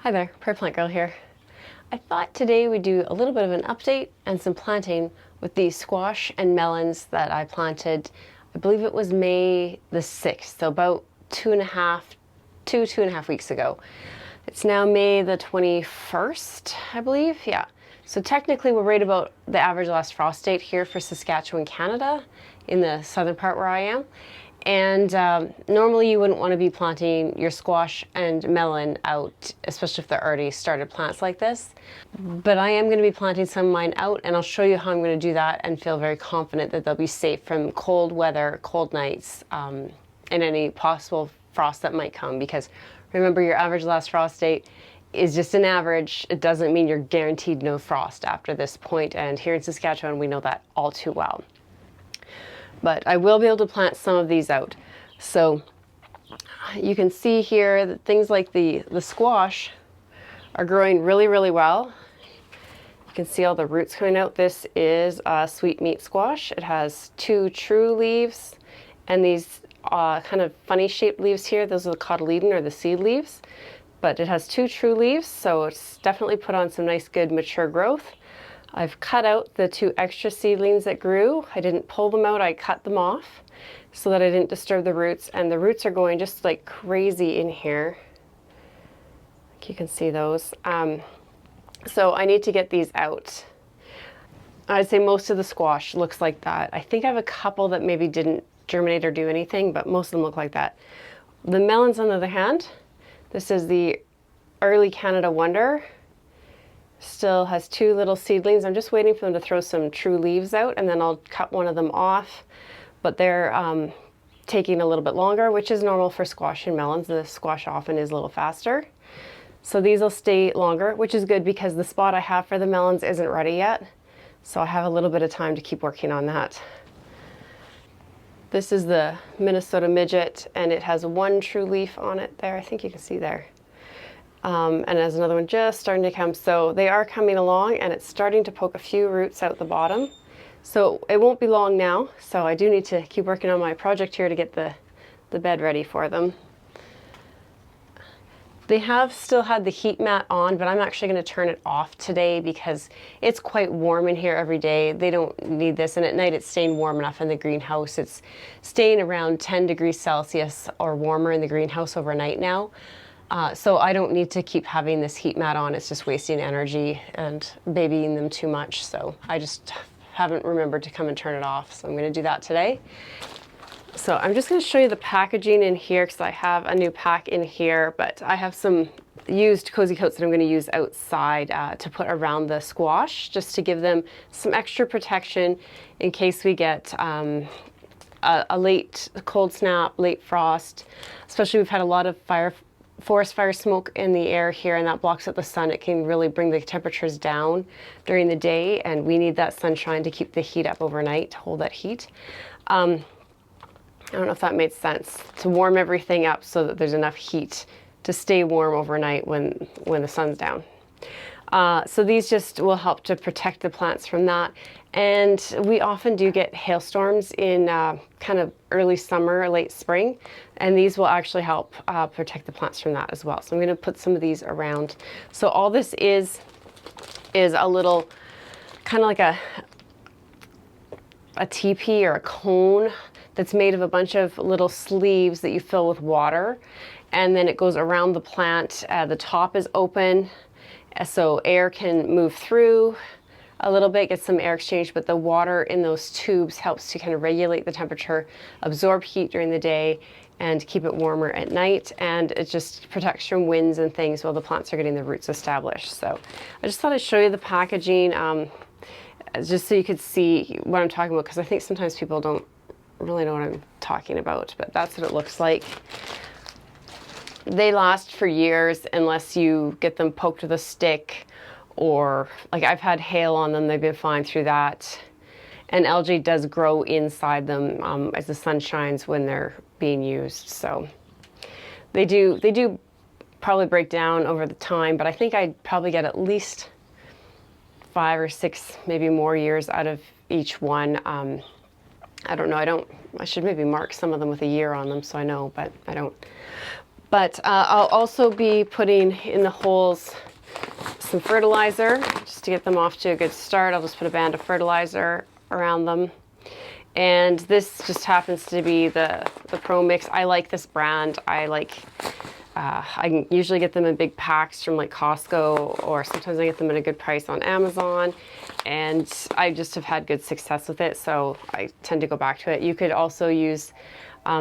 Hi there, Prairie Plant Girl here. I thought today we'd do a little bit of an update and some planting with the squash and melons that I planted, I believe it was May the 6th, so about two and a half weeks ago. It's now May the 21st, I believe, yeah. So technically we're right about the average last frost date here for Saskatchewan, Canada, in the southern part where I am. And normally you wouldn't want to be planting your squash and melon out, especially if they're already started plants like this. But I am going to be planting some of mine out, and I'll show you how I'm going to do that and feel very confident that they'll be safe from cold weather, cold nights, and any possible frost that might come. Because remember, your average last frost date is just an average. It doesn't mean you're guaranteed no frost after this point, and here in Saskatchewan we know that all too well. But I will be able to plant some of these out. So you can see here that things like the squash are growing really, really well. You can see all the roots coming out. This is a sweet meat squash. It has two true leaves and these kind of funny shaped leaves here. Those are the cotyledon or the seed leaves. But it has two true leaves, so it's definitely put on some nice, good, mature growth. I've cut out the two extra seedlings that grew. I didn't pull them out, I cut them off so that I didn't disturb the roots. And the roots are going just like crazy in here. Like you can see those. So I need to get these out. I'd say most of the squash looks like that. I think I have a couple that maybe didn't germinate or do anything, but most of them look like that. The melons, on the other hand, this is the early Canada Wonder. Still has two little seedlings. I'm just waiting for them to throw some true leaves out, and then I'll cut one of them off. But they're taking a little bit longer, which is normal for squash and melons. The squash often is a little faster. So these will stay longer, which is good because the spot I have for the melons isn't ready yet. So I have a little bit of time to keep working on that. This is the Minnesota midget, and it has one true leaf on it there. I think you can see there. And there's another one just starting to come. So they are coming along, and it's starting to poke a few roots out the bottom. So it won't be long now. So I do need to keep working on my project here to get the bed ready for them. They have still had the heat mat on, but I'm actually going to turn it off today because it's quite warm in here every day. They don't need this, and at night it's staying warm enough in the greenhouse. It's staying around 10 degrees Celsius or warmer in the greenhouse overnight now. So I don't need to keep having this heat mat on. It's just wasting energy and babying them too much. So I just haven't remembered to come and turn it off. So I'm going to do that today. So I'm just going to show you the packaging in here because I have a new pack in here, but I have some used Kozy Coats that I'm going to use outside to put around the squash just to give them some extra protection in case we get a late cold snap, late frost. Especially we've had a lot of forest fire smoke in the air here, and that blocks out the sun. It can really bring the temperatures down during the day, and we need that sunshine to keep the heat up overnight, to hold that heat. I don't know if that made sense, to warm everything up so that there's enough heat to stay warm overnight when the sun's down. So these just will help to protect the plants from that. And we often do get hailstorms in kind of early summer, late spring, and these will actually help protect the plants from that as well. So I'm going to put some of these around. So all this is a little kind of like a teepee or a cone that's made of a bunch of little sleeves that you fill with water, and then it goes around the plant. The top is open, so air can move through a little bit, get some air exchange, but the water in those tubes helps to kind of regulate the temperature, absorb heat during the day, and keep it warmer at night, and it just protects from winds and things while the plants are getting the roots established. So I just thought I'd show you the packaging just so you could see what I'm talking about, because I think sometimes people don't really know what I'm talking about, but that's what it looks like. They last for years unless you get them poked with a stick, or like I've had hail on them, they've been fine through that. And algae does grow inside them as the sun shines when they're being used. So they do probably break down over the time, but I think I'd probably get at least 5 or 6, maybe more years out of each one. I don't know, I should maybe mark some of them with a year on them so I know, but I don't. But I'll also be putting in the holes some fertilizer just to get them off to a good start. I'll just put a band of fertilizer around them. And this just happens to be the Premix. I like this brand. I can usually get them in big packs from like Costco, or sometimes I get them at a good price on Amazon. And I just have had good success with it, so I tend to go back to it. You could also use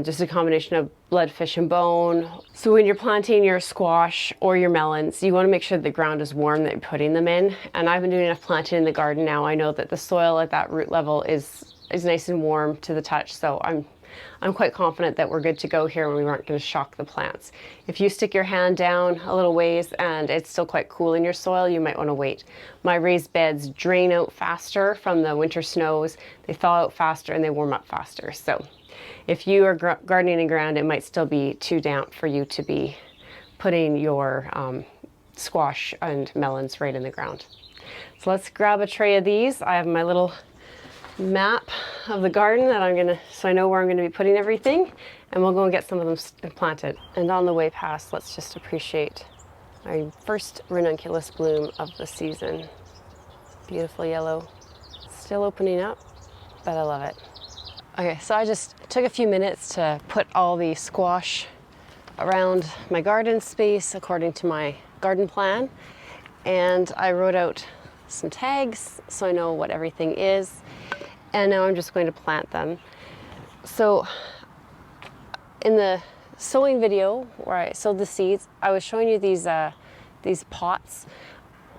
just a combination of blood, fish, and bone. So when you're planting your squash or your melons, you want to make sure the ground is warm that you're putting them in. And I've been doing enough planting in the garden now. I know that the soil at that root level is nice and warm to the touch, so I'm quite confident that we're good to go here and we aren't going to shock the plants. If you stick your hand down a little ways and it's still quite cool in your soil, you might want to wait. My raised beds drain out faster from the winter snows, they thaw out faster, and they warm up faster. So if you are gardening in ground, it might still be too damp for you to be putting your squash and melons right in the ground. So let's grab a tray of these. I have my little map of the garden that so I know where I'm going to be putting everything, and we'll go and get some of them planted. And on the way past, let's just appreciate my first ranunculus bloom of the season. Beautiful yellow, still opening up, but I love it. Okay, so I just took a few minutes to put all the squash around my garden space according to my garden plan, and I wrote out some tags so I know what everything is. And now I'm just going to plant them. So in the sowing video where I sowed the seeds, I was showing you these pots.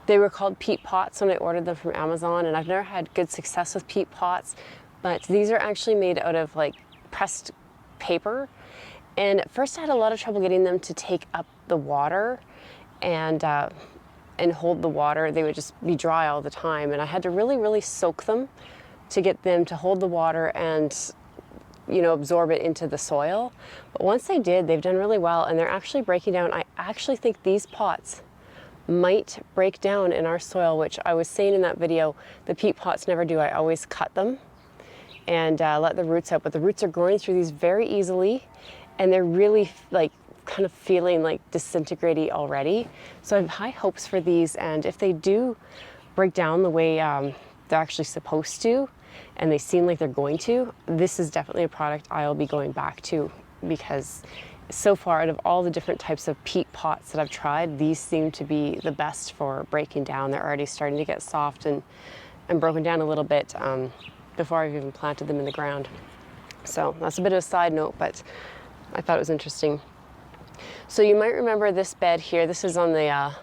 They were called peat pots when I ordered them from Amazon, and I've never had good success with peat pots, but these are actually made out of like pressed paper. And at first I had a lot of trouble getting them to take up the water and hold the water. They would just be dry all the time, and I had to really soak them to get them to hold the water and, you know, absorb it into the soil. But once they did, they've done really well, and they're actually breaking down. I actually think these pots might break down in our soil, which I was saying in that video, the peat pots never do. I always cut them and let the roots out, but the roots are growing through these very easily, and they're really like kind of feeling like disintegrating already. So I have high hopes for these, and if they do break down the way they're actually supposed to, and they seem like they're going to, this is definitely a product I'll be going back to, because so far out of all the different types of peat pots that I've tried, these seem to be the best for breaking down. They're already starting to get soft and broken down a little bit before I've even planted them in the ground. So that's a bit of a side note, but I thought it was interesting. So you might remember this bed here. This is on the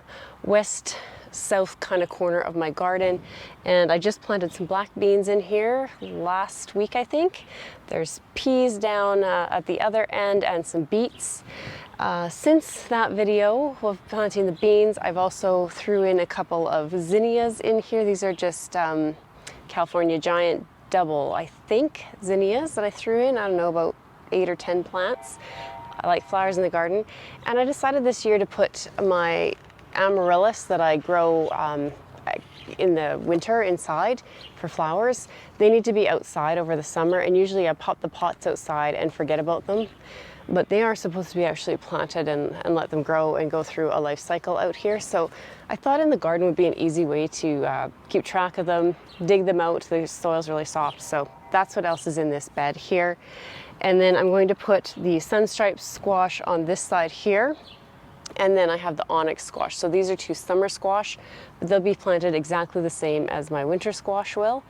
west south kind of corner of my garden, and I just planted some black beans in here last week, I think. There's peas down at the other end and some beets. Since that video of planting the beans, I've also threw in a couple of zinnias in here. These are just California Giant double, I think, zinnias that I threw in. I don't know, about 8 or 10 plants. I like flowers in the garden, and I decided this year to put my amaryllis that I grow in the winter inside for flowers. They need to be outside over the summer, and usually I pop the pots outside and forget about them, but they are supposed to be actually planted and let them grow and go through a life cycle out here. So I thought in the garden would be an easy way to keep track of them, dig them out. The soil's really soft, so that's what else is in this bed here. And then I'm going to put the sunstripe squash on this side here. And then I have the onyx squash. So these are 2 summer squash, but they'll be planted exactly the same as my winter squash will.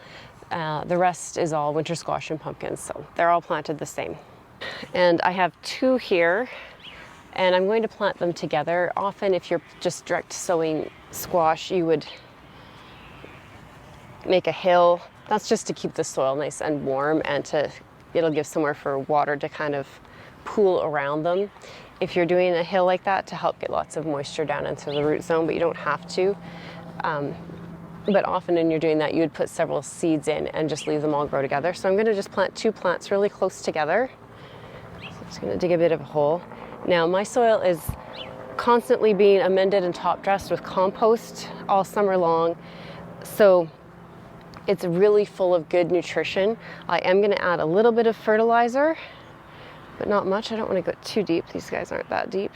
The rest is all winter squash and pumpkins, so they're all planted the same. And I have 2 here, and I'm going to plant them together. Often if you're just direct sowing squash, you would make a hill. That's just to keep the soil nice and warm, and it'll give somewhere for water to kind of pool around them. If you're doing a hill like that, to help get lots of moisture down into the root zone, but you don't have to. But often when you're doing that, you would put several seeds in and just leave them all grow together. So I'm going to just plant 2 plants really close together. So I'm just going to dig a bit of a hole. Now my soil is constantly being amended and top dressed with compost all summer long. So it's really full of good nutrition. I am going to add a little bit of fertilizer but not much. I don't want to go too deep. These guys aren't that deep.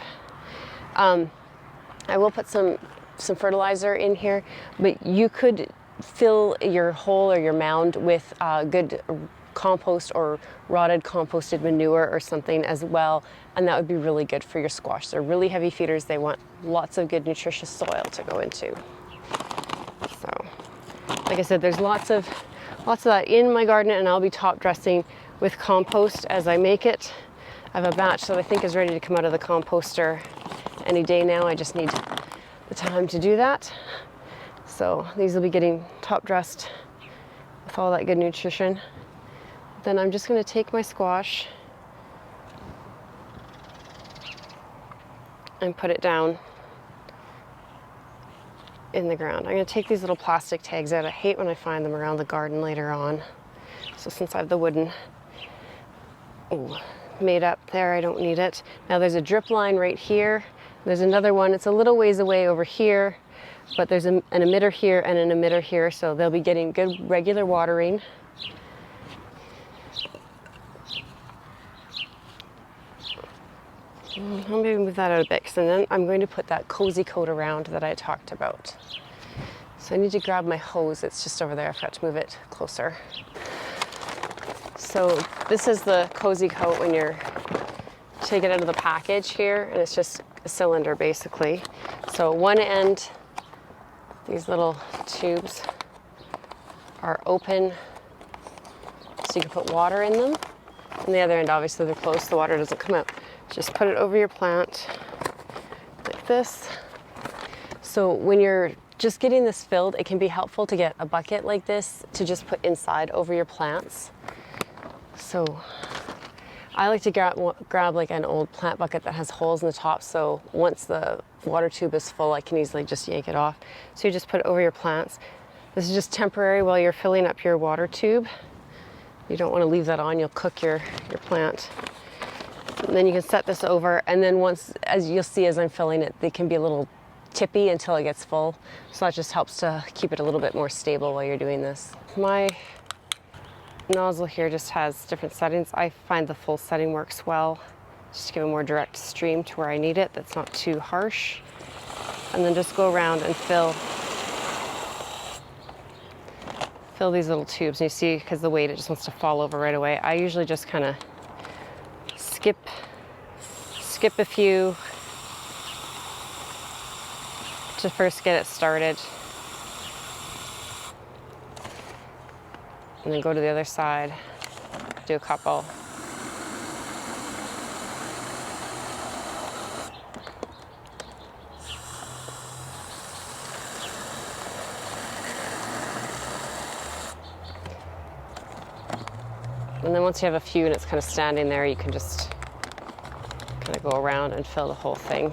I will put some fertilizer in here, but you could fill your hole or your mound with good compost or rotted composted manure or something as well, and that would be really good for your squash. They're really heavy feeders. They want lots of good nutritious soil to go into. So, like I said, there's lots of that in my garden, and I'll be top dressing with compost as I make it. I have a batch that I think is ready to come out of the composter any day now. I just need the time to do that. So these will be getting top dressed with all that good nutrition. Then I'm just going to take my squash and put it down in the ground. I'm going to take these little plastic tags out. I hate when I find them around the garden later on. So since I have the wooden made up there, I don't need it. Now there's a drip line right here. There's another one. It's a little ways away over here, but there's an emitter here and an emitter here, so they'll be getting good regular watering. I'll maybe move that out a bit, and then I'm going to put that Kozy Coat around that I talked about. So I need to grab my hose. It's just over there. I forgot to move it closer. So this is the Kozy Coat when you're take it out of the package here, and it's just a cylinder basically. So one end, these little tubes are open so you can put water in them, and the other end obviously they're closed so the water doesn't come out. Just put it over your plant like this. So when you're just getting this filled, it can be helpful to get a bucket like this to just put inside over your plants. So I like to grab like an old plant bucket that has holes in the top, so once the water tube is full, I can easily just yank it off. So you just put it over your plants. This is just temporary while you're filling up your water tube. You don't want to leave that on, you'll cook your plant. And then you can set this over, and then once, as you'll see as I'm filling it, they can be a little tippy until it gets full. So that just helps to keep it a little bit more stable while you're doing this. My nozzle here just has different settings. I find the full setting works well, just to give a more direct stream to where I need it that's not too harsh. And then just go around and fill these little tubes. And you see, because the weight, it just wants to fall over right away. I usually just kind of skip a few to first get it started, and then go to the other side, do a couple. And then once you have a few and it's kind of standing there, you can just kind of go around and fill the whole thing.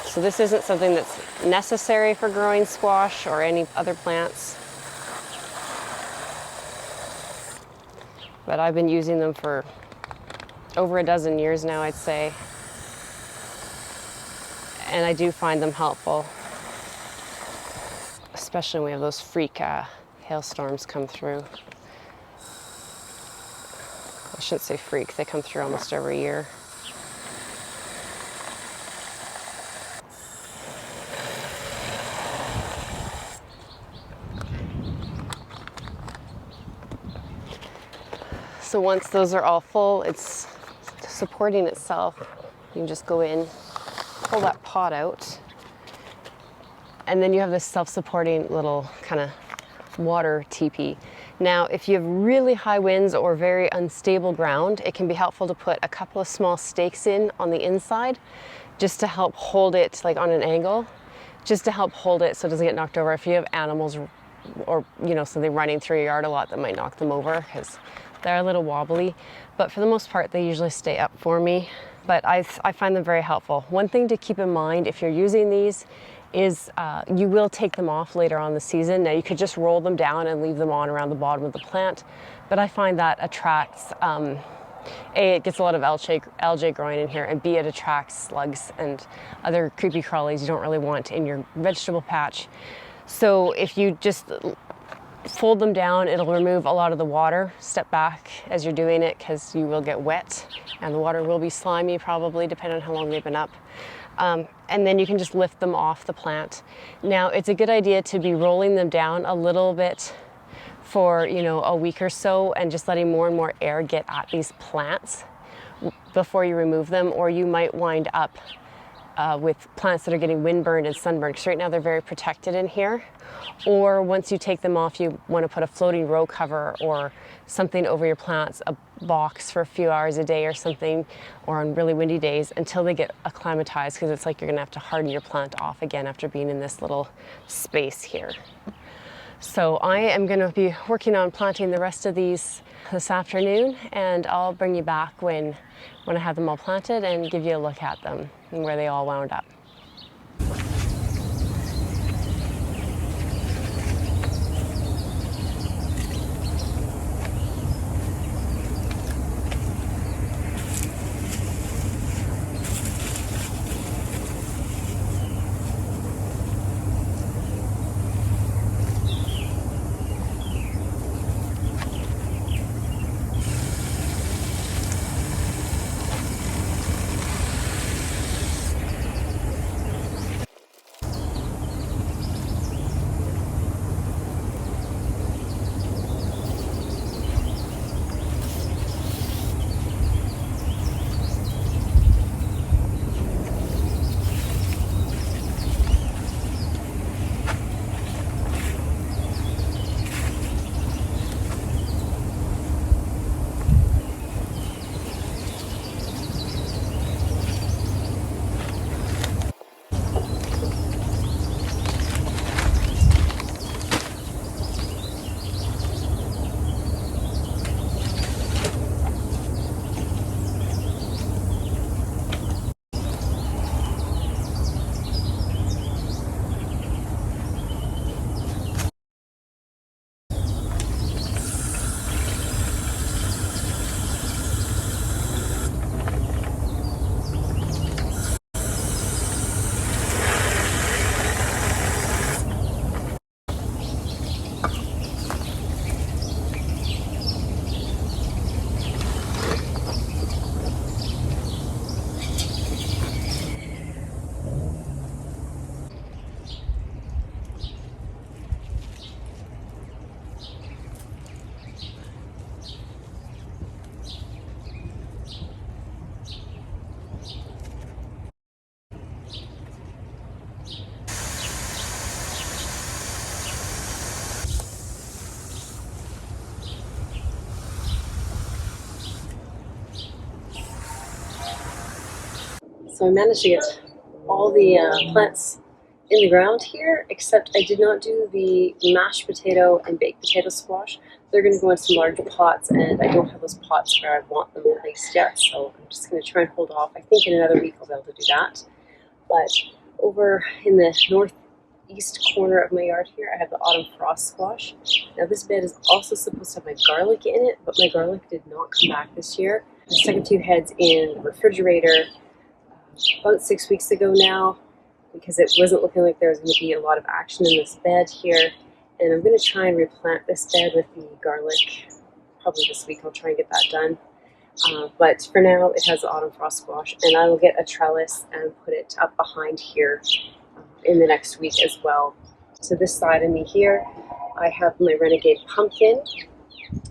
So this isn't something that's necessary for growing squash or any other plants, but I've been using them for over a dozen years now, I'd say, and I do find them helpful, especially when we have those freak hailstorms come through. I shouldn't say freak, they come through almost every year. So once those are all full, it's supporting itself. You can just go in, pull that pot out, and then you have this self-supporting little kind of water teepee. Now, if you have really high winds or very unstable ground, it can be helpful to put a couple of small stakes in on the inside just to help hold it, like on an angle, just to help hold it so it doesn't get knocked over. If you have animals or, you know, something running through your yard a lot, that might knock them over because they're a little wobbly, but for the most part, they usually stay up for me. But I find them very helpful. One thing to keep in mind if you're using these is you will take them off later on in the season. Now you could just roll them down and leave them on around the bottom of the plant, but I find that attracts A, it gets a lot of algae growing in here, and B, it attracts slugs and other creepy crawlies you don't really want in your vegetable patch. So if you just fold them down, it'll remove a lot of the water. Step back as you're doing it because you will get wet and the water will be slimy probably depending on how long they've been up. And then you can just lift them off the plant. Now it's a good idea to be rolling them down a little bit for, you know, a week or so and just letting more and more air get at these plants before you remove them, or you might wind up with plants that are getting windburned and sunburned, because right now they're very protected in here. Or once you take them off, you want to put a floating row cover or something over your plants, a box for a few hours a day or something, or on really windy days until they get acclimatized, because it's like you're going to have to harden your plant off again after being in this little space here. So I am going to be working on planting the rest of these this afternoon, and I'll bring you back when I have them all planted and give you a look at them and where they all wound up. So I managed to get all the plants in the ground here, except I did not do the mashed potato and baked potato squash. They're going to go in some larger pots, and I don't have those pots where I want them placed yet, so I'm just going to try and hold off. I think in another week I'll be able to do that. But over in the northeast corner of my yard here, I have the autumn frost squash. Now this bed is also supposed to have my garlic in it, but my garlic did not come back this year. I stuck a few heads in the refrigerator about 6 weeks ago now, because it wasn't looking like there was going to be a lot of action in this bed here. And I'm going to try and replant this bed with the garlic probably this week. I'll try and get that done. But for now, it has the autumn frost squash, and I will get a trellis and put it up behind here in the next week as well. So this side of me here, I have my Renegade pumpkin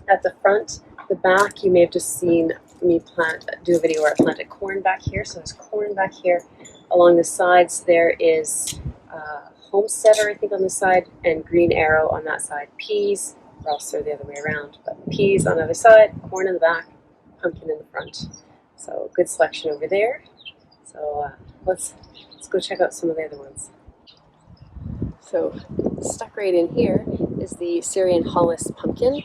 at the front. The back, you may have just seen me do a video where I planted corn back here. So there's corn back here. Along the sides, there is Homesteader, I think, on this side, and Green Arrow on that side. Peas, or else they're the other way around, but peas on the other side, corn in the back, pumpkin in the front. So good selection over there. So let's go check out some of the other ones. So stuck right in here is the Syrian Hollis pumpkin.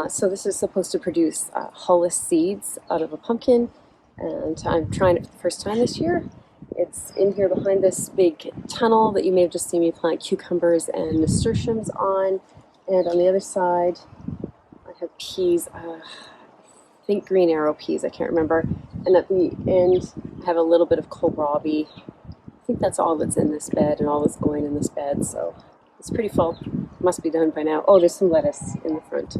So this is supposed to produce Hollis seeds out of a pumpkin, and I'm trying it for the first time this year. It's in here behind this big tunnel that you may have just seen me plant cucumbers and nasturtiums on. And on the other side, I have peas. I I think green arrow peas, I can't remember. And at the end, I have a little bit of kohlrabi. I think that's all that's in this bed and all that's going in this bed, so it's pretty full. Must be done by now. Oh, there's some lettuce in the front.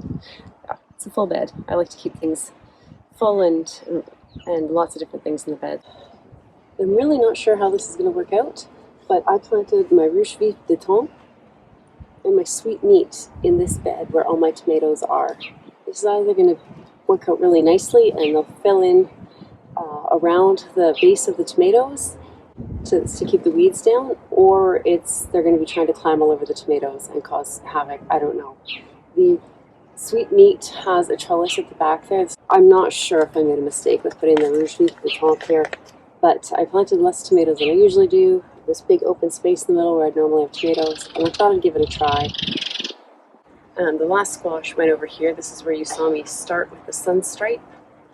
Yeah, it's a full bed. I like to keep things full and lots of different things in the bed. I'm really not sure how this is going to work out, but I planted my ruche vif de thon and my sweet meat in this bed where all my tomatoes are. This is either going to work out really nicely and they'll fill in around the base of the tomatoes to keep the weeds down, or they're going to be trying to climb all over the tomatoes and cause havoc. I don't know. The sweet meat has a trellis at the back there. I'm not sure if I made a mistake with putting the ruche vif de thon here, but I planted less tomatoes than I usually do. This big open space in the middle where I'd normally have tomatoes, and I thought I'd give it a try. And the last squash went over here. This is where you saw me start with the sunstripe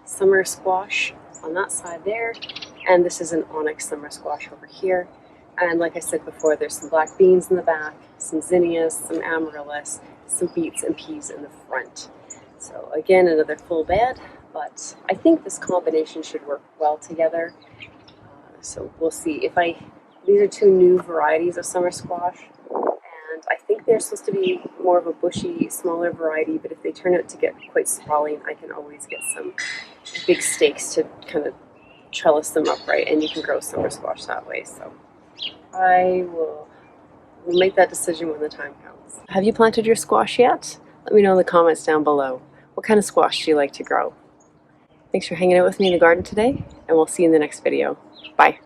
summer squash on that side there, and this is an onyx summer squash over here. And like I said before, there's some black beans in the back, some zinnias, some amaryllis, some beets and peas in the front. So again, another full bed, but I think this combination should work well together. So we'll see. These are two new varieties of summer squash, and I think they're supposed to be more of a bushy, smaller variety, but if they turn out to get quite sprawling, I can always get some big stakes to kind of trellis them upright, and you can grow summer squash that way. So we'll make that decision when the time comes. Have you planted your squash yet? Let me know in the comments down below. What kind of squash do you like to grow? Thanks for hanging out with me in the garden today, and we'll see you in the next video. Bye.